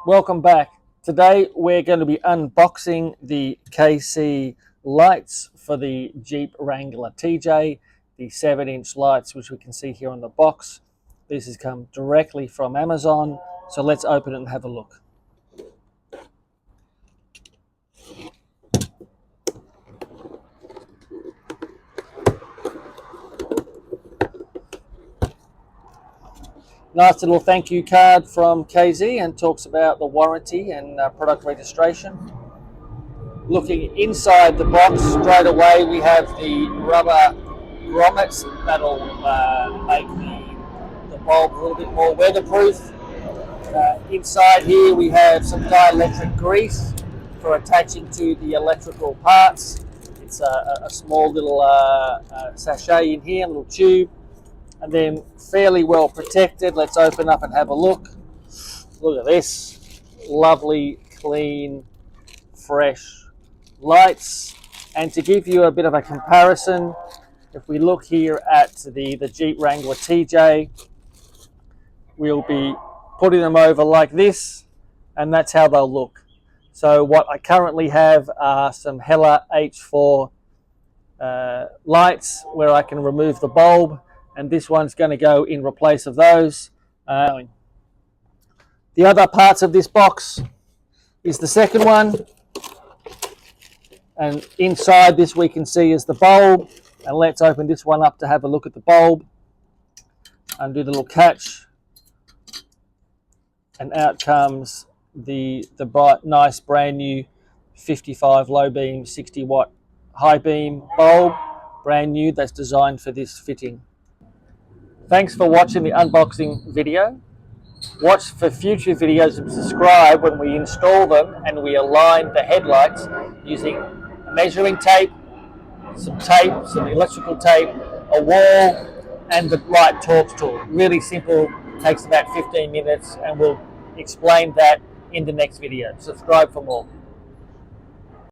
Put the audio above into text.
Welcome back. Today we're going to be unboxing the KC lights for the Jeep Wrangler TJ, the 7-inch lights which we can see here on the box. This has come directly from Amazon, so let's open it and have a look. Nice little thank you card from KZ and talks about the warranty and product registration. Looking inside the box, straight away we have the rubber grommets that'll make the bulb a little bit more weatherproof. Inside here we have some dielectric grease for attaching to the electrical parts. It's a small little sachet in here, a little tube, and then fairly well protected. Let's open up and have a look. Look at this, lovely, clean, fresh lights. And to give you a bit of a comparison, if we look here at the Jeep Wrangler TJ, we'll be putting them over like this, and that's how they'll look. So what I currently have are some Hella H4 lights where I can remove the bulb, and this one's going to go in replace of those. The other parts of this box is the second one, and inside this we can see is the bulb. And let's open this one up to have a look at the bulb. Undo the little catch, and out comes the bright, nice, brand new 55 low beam, 60 watt high beam bulb, brand new, that's designed for this fitting. Thanks for watching the unboxing video. Watch for future videos and subscribe when we install them and we align the headlights using measuring tape, some electrical tape, a wall, and the light Torx tool. Really simple, takes about 15 minutes, and we'll explain that in the next video. Subscribe for more.